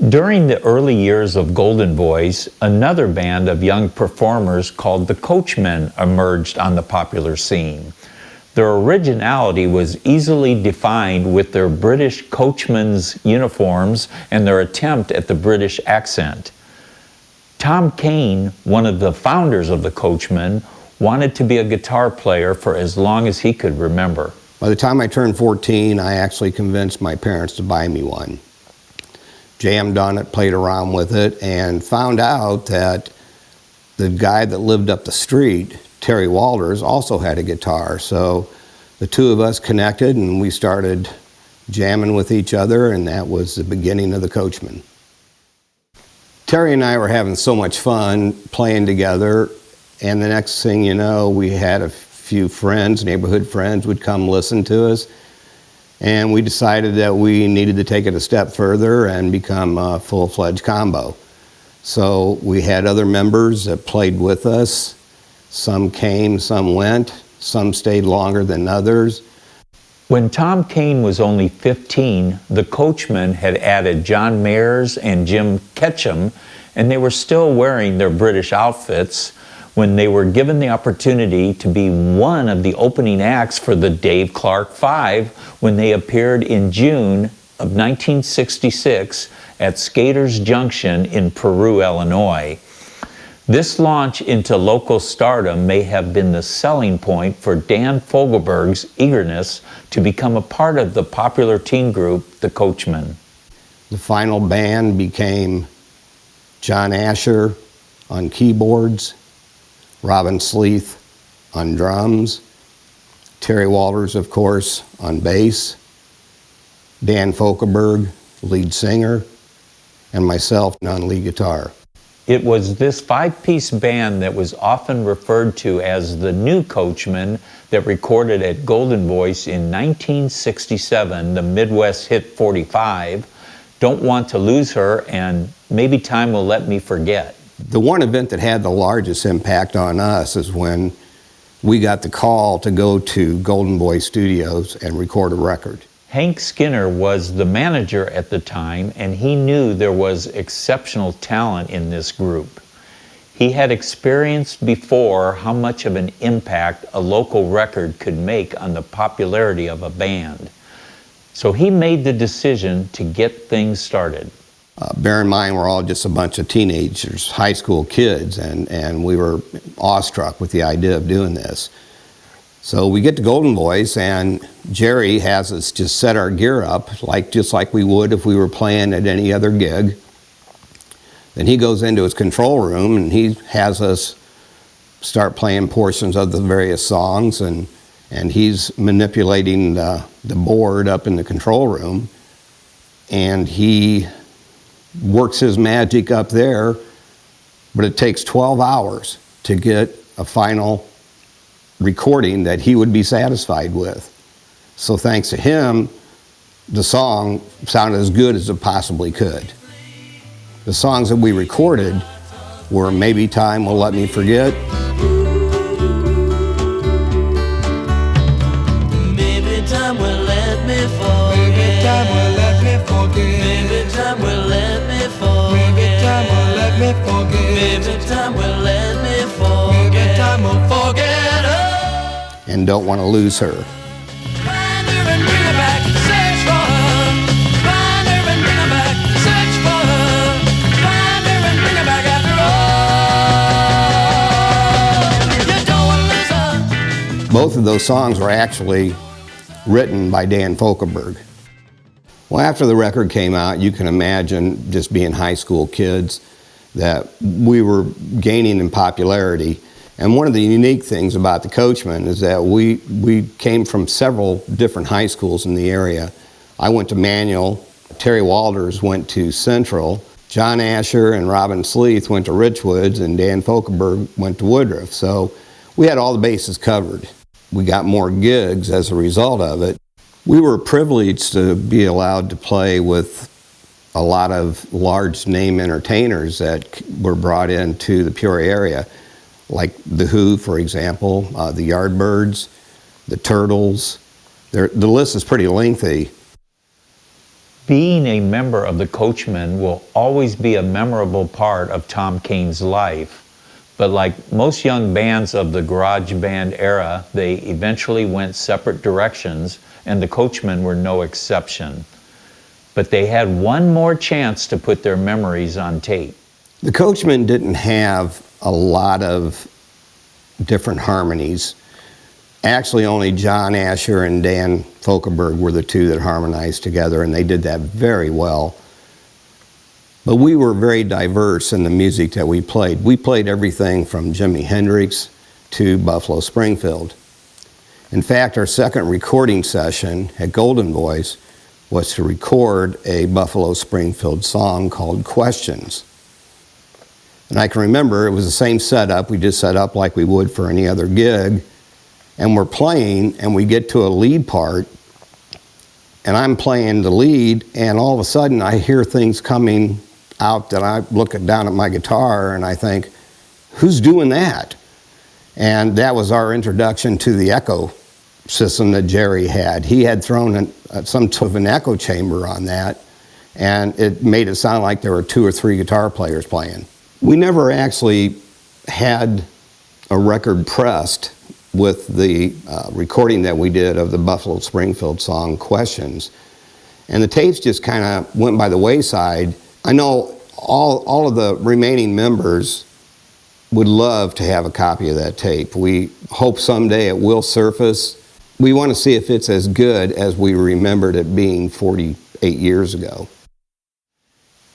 During the early years of Golden Voice, another band of young performers called the Coachmen emerged on the popular scene. Their originality was easily defined with their British coachmen's uniforms and their attempt at the British accent. Tom Kane, one of the founders of the Coachmen, wanted to be a guitar player for as long as he could remember. By the time I turned 14, I actually convinced my parents to buy me one. Jammed on it, played around with it, and found out that the guy that lived up the street, Terry Walters, also had a guitar. So the two of us connected and we started jamming with each other, and that was the beginning of the Coachmen. Terry and I were having so much fun playing together, and the next thing you know, we had a few friends, neighborhood friends, would come listen to us, and we decided that we needed to take it a step further and become a full-fledged combo. So we had other members that played with us. Some came, some went, some stayed longer than others. When Tom Kane was only 15, the Coachmen had added John Mayers and Jim Ketchum, and they were still wearing their British outfits when they were given the opportunity to be one of the opening acts for the Dave Clark Five when they appeared in June of 1966 at Skaters Junction in Peru, Illinois. This launch into local stardom may have been the selling point for Dan Fogelberg's eagerness to become a part of the popular teen group, the Coachmen. The final band became John Asher on keyboards, Robin Sleeth on drums, Terry Walters, of course, on bass, Dan Fogelberg, lead singer, and myself on lead guitar. It was this five-piece band that was often referred to as the New Coachmen that recorded at Golden Voice in 1967 the Midwest hit 45, Don't Want to Lose Her, and Maybe Time Will Let Me Forget. The one event that had the largest impact on us is when we got the call to go to Golden Voice Studios and record a record. Hank Skinner was the manager at the time, and he knew there was exceptional talent in this group. He had experienced before how much of an impact a local record could make on the popularity of a band. So he made the decision to get things started. Bear in mind, we're all just a bunch of teenagers, high school kids, and we were awestruck with the idea of doing this. So we get to Golden Voice, and Jerry has us just set our gear up, just like we would if we were playing at any other gig. Then he goes into his control room, and he has us start playing portions of the various songs, and he's manipulating the board up in the control room, and he works his magic up there, but it takes 12 hours to get a final recording that he would be satisfied with. So thanks to him, the song sounded as good as it possibly could. The songs that we recorded were Maybe Time Will Let Me Forget, Maybe time will let me forget. Maybe time will let me forget. Maybe time will let me forget. Maybe time will let me forget. Maybe time will let me forget. Maybe time will forget her. and Don't Want to Lose Her. Find her and bring her back, search for her. Find her and bring her back, search for her. Find her and bring her back after all. You don't want to lose her. Both of those songs were actually written by Dan Fogelberg. Well, after the record came out, you can imagine, just being high school kids, that we were gaining in popularity. And one of the unique things about the Coachmen is that we came from several different high schools in the area. I went to Manual, Terry Walters went to Central, John Asher and Robin Sleeth went to Richwoods, and Dan Fogelberg went to Woodruff. So we had all the bases covered. We got more gigs as a result of it. We were privileged to be allowed to play with a lot of large name entertainers that were brought into the Peoria area, like The Who, for example, the Yardbirds, the Turtles. The list is pretty lengthy. Being a member of the Coachmen will always be a memorable part of Tom Kane's life. But like most young bands of the garage band era, they eventually went separate directions, and the Coachmen were no exception. But they had one more chance to put their memories on tape. The Coachmen didn't have a lot of different harmonies. Actually, only John Asher and Dan Fogelberg were the two that harmonized together, and they did that very well. But we were very diverse in the music that we played. We played everything from Jimi Hendrix to Buffalo Springfield. In fact, our second recording session at Golden Voice was to record a Buffalo Springfield song called Questions. And I can remember it was the same setup. We just set up like we would for any other gig. And we're playing, and we get to a lead part, and I'm playing the lead, and all of a sudden I hear things coming out that I look down at my guitar and I think, who's doing that? And that was our introduction to the echo system that Jerry had. He had thrown some sort of an echo chamber on that, and it made it sound like there were 2 or 3 guitar players playing. We never actually had a record pressed with the recording that we did of the Buffalo Springfield song Questions. And the tapes just kind of went by the wayside. I know all of the remaining members would love to have a copy of that tape. We hope someday it will surface. We want to see if it's as good as we remembered it being 48 years ago.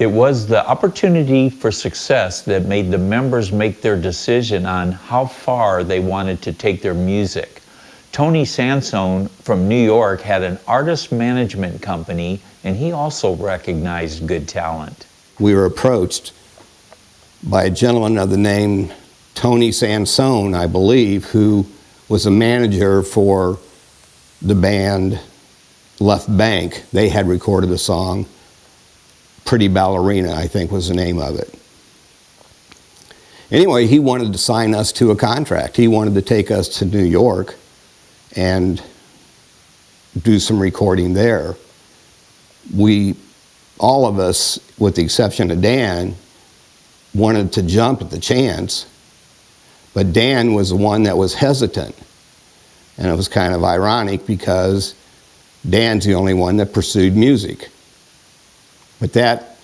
It was the opportunity for success that made the members make their decision on how far they wanted to take their music. Tony Sansone from New York had an artist management company, and he also recognized good talent. We were approached by a gentleman of the name Tony Sansone, I believe, who was a manager for the band Left Bank. They had recorded a song, Pretty Ballerina, I think was the name of it. Anyway, he wanted to sign us to a contract. He wanted to take us to New York and do some recording there. We, all of us, with the exception of Dan, wanted to jump at the chance, but Dan was the one that was hesitant. And it was kind of ironic because Dan's the only one that pursued music. But that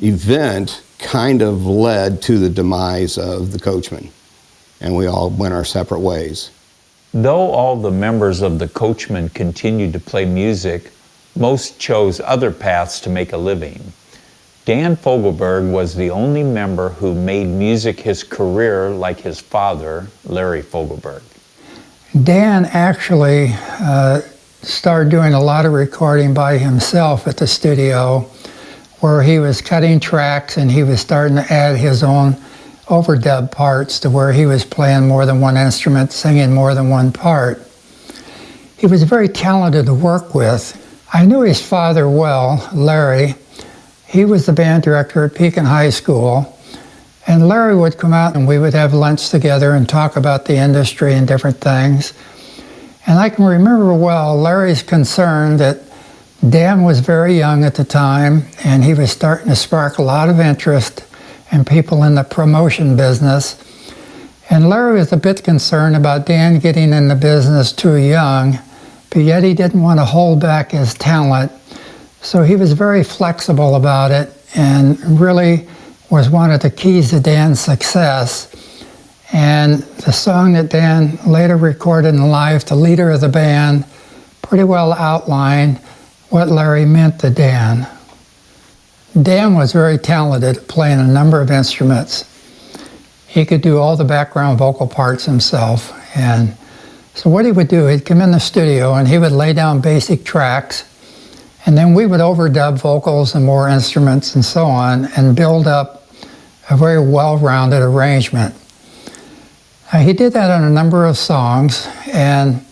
event kind of led to the demise of the Coachmen, and we all went our separate ways. Though all the members of the Coachmen continued to play music, most chose other paths to make a living. Dan Fogelberg was the only member who made music his career like his father, Larry Fogelberg. Dan actually started doing a lot of recording by himself at the studio, where he was cutting tracks and he was starting to add his own overdub parts to where he was playing more than one instrument, singing more than one part. He was very talented to work with. I knew his father well, Larry. He was the band director at Pekin High School, and Larry would come out and we would have lunch together and talk about the industry and different things. And I can remember well Larry's concern that Dan was very young at the time, and he was starting to spark a lot of interest in people in the promotion business. And Larry was a bit concerned about Dan getting in the business too young, but yet he didn't want to hold back his talent. So he was very flexible about it and really was one of the keys to Dan's success. And the song that Dan later recorded in live, the leader of the band, pretty well outlined what Larry meant to Dan. Dan was very talented at playing a number of instruments. He could do all the background vocal parts himself. And so what he would do, he'd come in the studio and he would lay down basic tracks, and then we would overdub vocals and more instruments and so on and build up a very well-rounded arrangement. He did that on a number of songs, and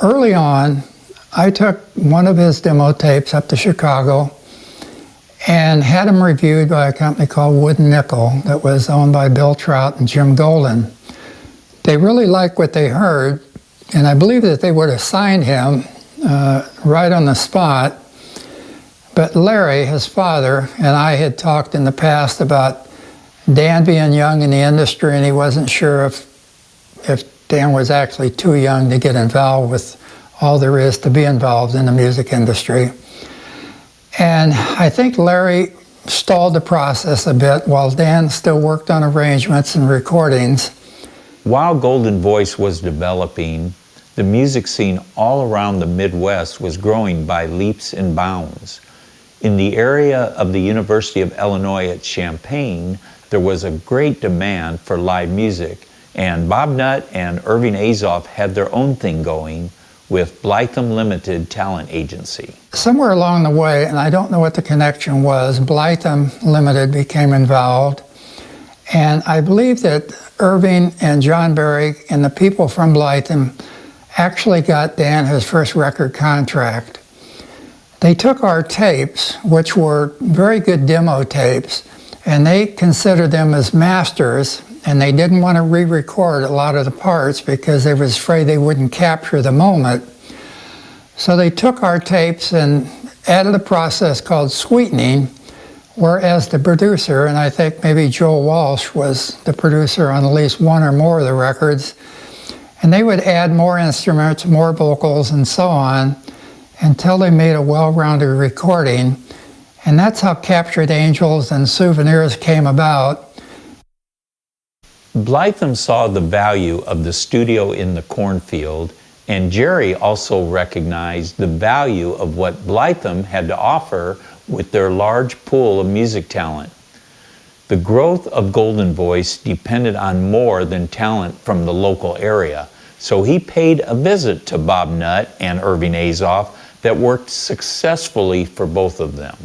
early on, I took one of his demo tapes up to Chicago and had them reviewed by a company called Wood & Nickel that was owned by Bill Trout and Jim Golden. They really liked what they heard, and I believe that they would have signed him right on the spot. But Larry, his father, and I had talked in the past about Dan being young in the industry, and he wasn't sure if Dan was actually too young to get involved with all there is to be involved in the music industry. And I think Larry stalled the process a bit while Dan still worked on arrangements and recordings. While Golden Voice was developing, the music scene all around the Midwest was growing by leaps and bounds. In the area of the University of Illinois at Champaign, there was a great demand for live music, and Bob Nutt and Irving Azoff had their own thing going with Blytham Limited Talent Agency. Somewhere along the way, and I don't know what the connection was, Blytham Limited became involved, and I believe that Irving and John Berry and the people from Blytham actually got Dan his first record contract. They took our tapes, which were very good demo tapes, and they considered them as masters, and they didn't want to re-record a lot of the parts because they was afraid they wouldn't capture the moment. So they took our tapes and added a process called sweetening, whereas the producer, and I think maybe Joe Walsh was the producer on at least one or more of the records, and they would add more instruments, more vocals, and so on, until they made a well-rounded recording. And that's how Captured Angels and Souvenirs came about. Blytham saw the value of the studio in the cornfield, and Jerry also recognized the value of what Blytham had to offer with their large pool of music talent. The growth of Golden Voice depended on more than talent from the local area, so he paid a visit to Bob Nutt and Irving Azoff that worked successfully for both of them.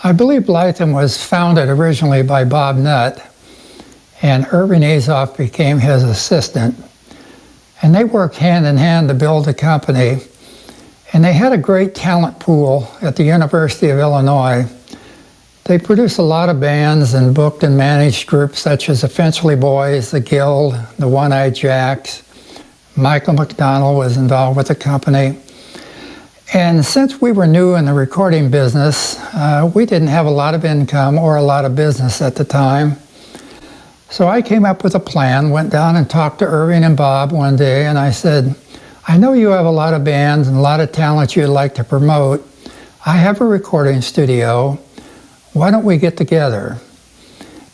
I believe Blytham was founded originally by Bob Nutt, and Irving Azoff became his assistant. And they worked hand in hand to build the company. And they had a great talent pool at the University of Illinois. They produced a lot of bands and booked and managed groups such as the Finchley Boys, the Guild, the One-Eyed Jacks. Michael McDonald was involved with the company. And since we were new in the recording business, we didn't have a lot of income or a lot of business at the time. So I came up with a plan, went down and talked to Irving and Bob one day, and I said, I know you have a lot of bands and a lot of talent you'd like to promote. I have a recording studio. Why don't we get together?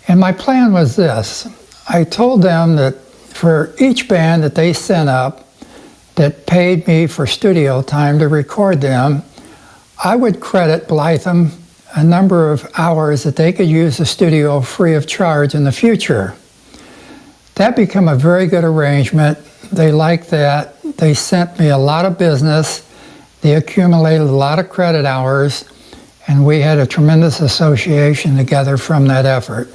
And my plan was this. I told them that for each band that they sent up that paid me for studio time to record them, I would credit Blytham a number of hours that they could use the studio free of charge in the future. That became a very good arrangement. They liked that. They sent me a lot of business. They accumulated a lot of credit hours, and we had a tremendous association together from that effort.